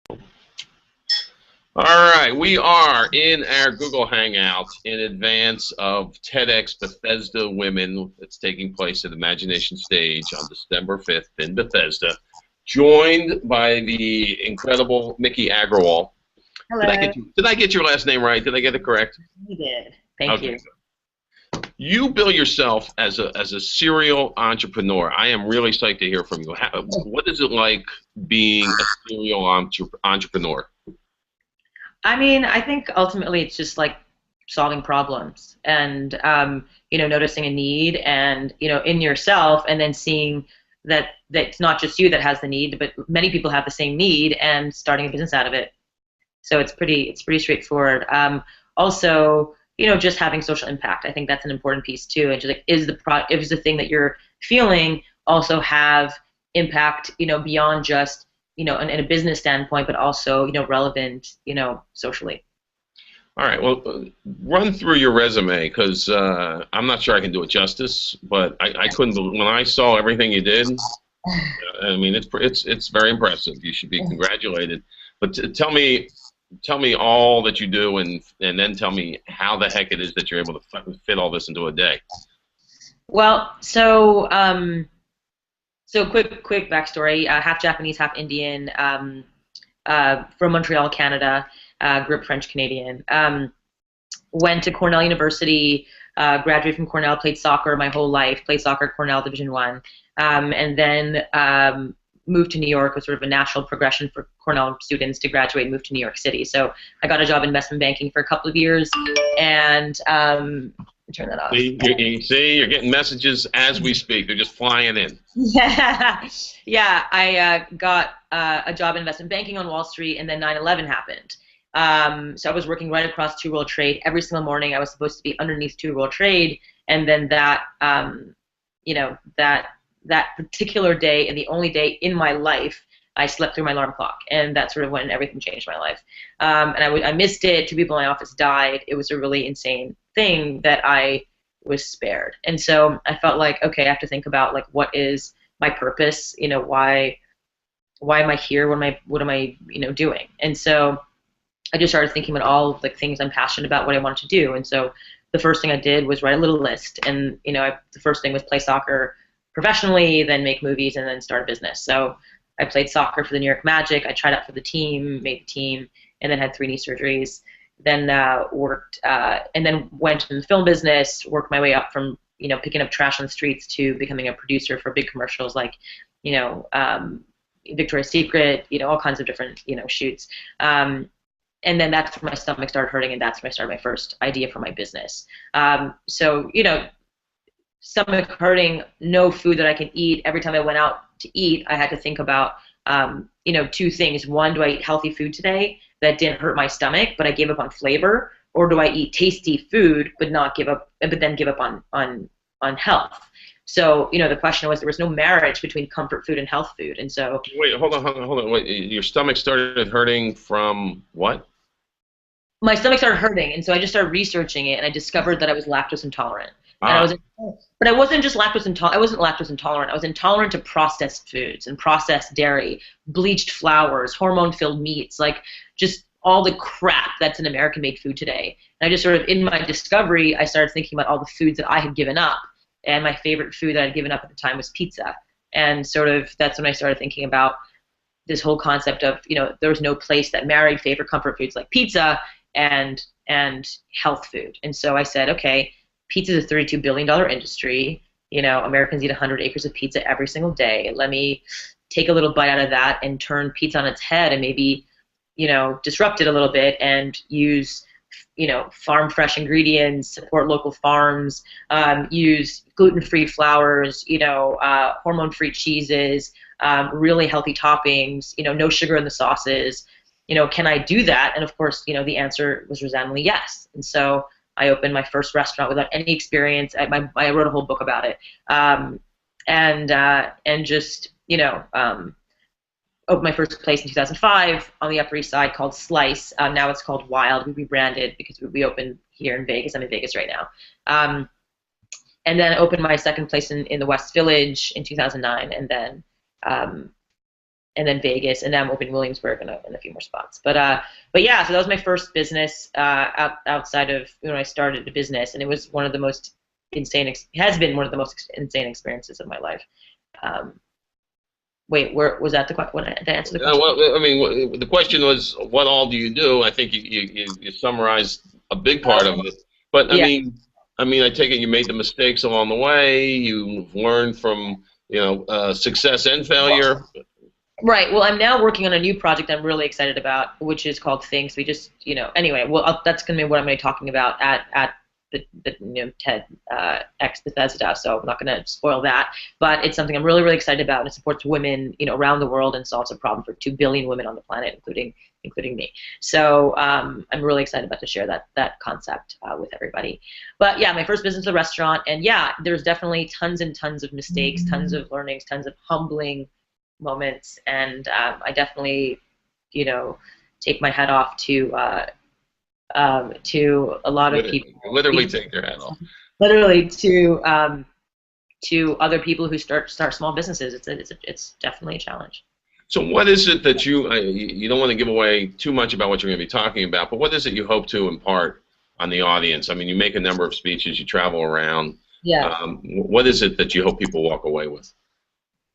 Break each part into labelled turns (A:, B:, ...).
A: All right, we are in our Google Hangouts in advance of TedxBethesdaWomen. It's taking place at Imagination Stage on December 5th in Bethesda, joined by the incredible Miki Agrawal.
B: Hello.
A: Did I get your last name right? Did I get it correct?
B: You did. Thank
A: Okay.
B: you.
A: You bill yourself as a serial entrepreneur. I am really psyched to hear from you. What is it like being a serial entrepreneur?
B: I mean, I think ultimately it's just like solving problems and noticing a need and in yourself, and then seeing that it's not just you that has the need, but many people have the same need, and starting a business out of it. So it's pretty straightforward. Also, just having social impact. I think that's an important piece too. And just like, is the thing that you're feeling also have impact, beyond just, in a business standpoint, but also, relevant, socially.
A: All right, well, run through your resume because I'm not sure I can do it justice, but I couldn't when I saw everything you did. I mean, it's very impressive. You should be congratulated. But tell me all that you do, and then tell me how the heck it is that you're able to fit all this into a day.
B: Well, so quick backstory. Half Japanese, half Indian. From Montreal, Canada. Grew up French Canadian. Went to Cornell University. Graduated from Cornell. Played soccer my whole life. Played soccer at Cornell Division One. And then moved to New York. Was sort of a natural progression for Cornell students to graduate and move to New York City. So I got a job in investment banking for a couple of years, and turn that off.
A: See, you're getting messages as we speak. They're just flying in.
B: Yeah. I got a job in investment banking on Wall Street, and then 9/11 happened. So I was working right across Two World Trade every single morning. I was supposed to be underneath Two World Trade, and then that particular day, and the only day in my life, I slept through my alarm clock, and that's sort of when everything changed my life. And I missed it. 2 people in my office died. It was a really insane thing that I was spared. And so I felt like, okay, I have to think about like what is my purpose? Why am I here? What am I doing? And so I just started thinking about all the things I'm passionate about, what I wanted to do. And so the first thing I did was write a little list, and the first thing was play soccer professionally, then make movies, and then start a business. So I played soccer for the New York Magic. I tried out for the team, made the team, and then had 3 knee surgeries. Then worked, and then went in the film business. Worked my way up from picking up trash on the streets to becoming a producer for big commercials like Victoria's Secret, all kinds of different shoots. And then that's when my stomach started hurting, and that's when I started my first idea for my business. So stomach hurting, no food that I can eat. Every time I went out to eat, I had to think about, 2 things. One, do I eat healthy food today that didn't hurt my stomach, but I gave up on flavor, or do I eat tasty food but then give up on health? So the question was, there was no marriage between comfort food and health food, and so.
A: Wait, hold on. Wait, your stomach started hurting from what?
B: My stomach started hurting, and so I just started researching it, and I discovered that I was lactose intolerant. And but I wasn't just lactose intolerant. I wasn't lactose intolerant. I was intolerant to processed foods and processed dairy, bleached flours, hormone-filled meats, like just all the crap that's in American-made food today. And I just sort of, in my discovery, I started thinking about all the foods that I had given up, and my favorite food that I'd given up at the time was pizza. And sort of that's when I started thinking about this whole concept of, there was no place that married favorite comfort foods like pizza and health food. And so I said, okay, pizza is a $32 billion industry. Americans eat 100 acres of pizza every single day. Let me take a little bite out of that and turn pizza on its head, and maybe, disrupt it a little bit and use, farm fresh ingredients, support local farms, use gluten-free flours, hormone-free cheeses, really healthy toppings, no sugar in the sauces. Can I do that? And of course, the answer was resoundingly yes. And so I opened my first restaurant without any experience. I wrote a whole book about it, and just opened my first place in 2005 on the Upper East Side called Slice. Now it's called Wild. We rebranded because we opened here in Vegas. I'm in Vegas right now, and then opened my second place in the West Village in 2009, and and then Vegas, and now I'm opening Williamsburg and a few more spots. But yeah, so that was my first business outside of when I started the business, and it was one of the most has been one of the most insane experiences of my life. Wait, where was that the answer the question?
A: Well, I mean, the question was, what all do you do? I think you summarized a big part of it. But
B: Yeah.
A: I mean, I take it you made the mistakes along the way. You've learned from success and failure.
B: Right. Well, I'm now working on a new project I'm really excited about, which is called Things. We just, anyway. Well, that's going to be what I'm going to be talking about at the TedxBethesda. So I'm not going to spoil that, but it's something I'm really, really excited about. It supports women, around the world and solves a problem for 2 billion women on the planet, including me. So I'm really excited about to share that concept with everybody. But yeah, my first business is a restaurant, and yeah, there's definitely tons and tons of mistakes, tons of learnings, tons of humbling moments, and I definitely, take my hat off to a lot of people.
A: Literally take their hat off.
B: Literally to other people who start small businesses. It's definitely a challenge.
A: So what is it that you don't want to give away too much about what you're going to be talking about, but what is it you hope to impart on the audience? I mean, you make a number of speeches, you travel around.
B: Yeah.
A: What is it that you hope people walk away with?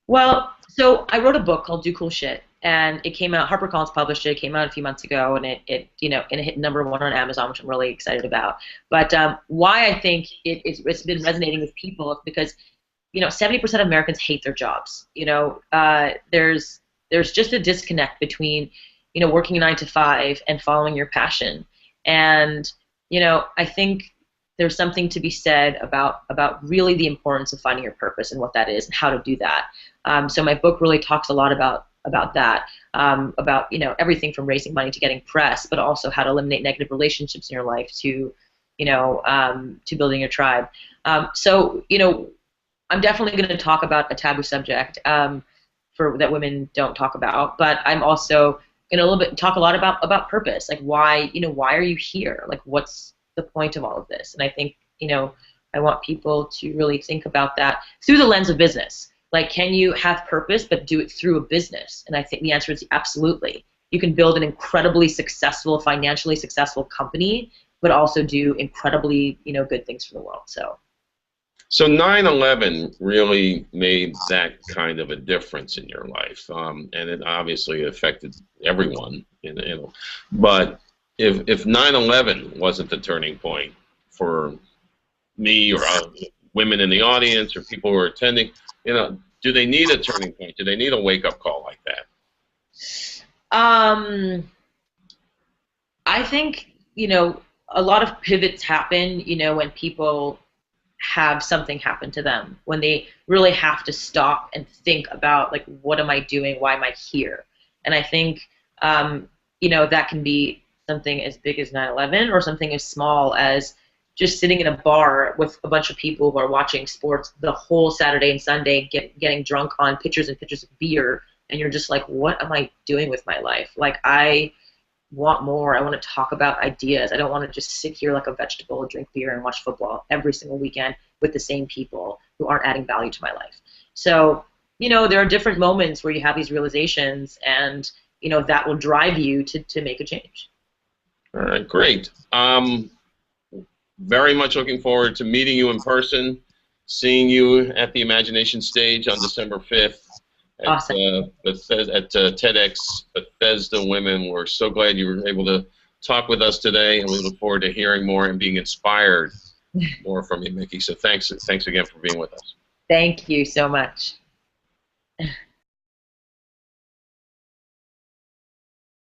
B: Well, so I wrote a book called Do Cool Sht, and it came out. HarperCollins published it. It came out a few months ago, and it hit #1 on Amazon, which I'm really excited about. But why I think it's been resonating with people is because 70% of Americans hate their jobs. There's just a disconnect between working a 9 to 5 and following your passion, and I think there's something to be said about really the importance of finding your purpose and what that is and how to do that. So my book really talks a lot about that, about everything from raising money to getting press, but also how to eliminate negative relationships in your life to building your tribe. So I'm definitely going to talk about a taboo subject that women don't talk about, but I'm also going to talk a lot about purpose, like why are you here, like what's the point of all of this. And I think I want people to really think about that through the lens of business. Like, can you have purpose but do it through a business? And I think the answer is absolutely. You can build an incredibly successful, financially successful company, but also do incredibly good things for the world.
A: So 9/11 really made that kind of a difference in your life, and it obviously affected everyone. But if 9/11 wasn't the turning point for me or women in the audience or people who are attending, do they need a turning point? Do they need a wake-up call like that?
B: I think a lot of pivots happen when people have something happen to them, when they really have to stop and think about, like, what am I doing, why am I here? And I think that can be something as big as 9/11 or something as small as just sitting in a bar with a bunch of people who are watching sports the whole Saturday and Sunday, getting drunk on pitchers and pitchers of beer, and you're just like, what am I doing with my life? Like, I want more. I want to talk about ideas. I don't want to just sit here like a vegetable, drink beer, and watch football every single weekend with the same people who aren't adding value to my life. So, there are different moments where you have these realizations, and, that will drive you to make a change.
A: All right, great. Very much looking forward to meeting you in person, seeing you at the Imagination Stage on December 5th at,
B: Awesome.
A: at TedxBethesdaWomen. We're so glad you were able to talk with us today, and we look forward to hearing more and being inspired more from you, Miki. So thanks again for being with us.
B: Thank you so much.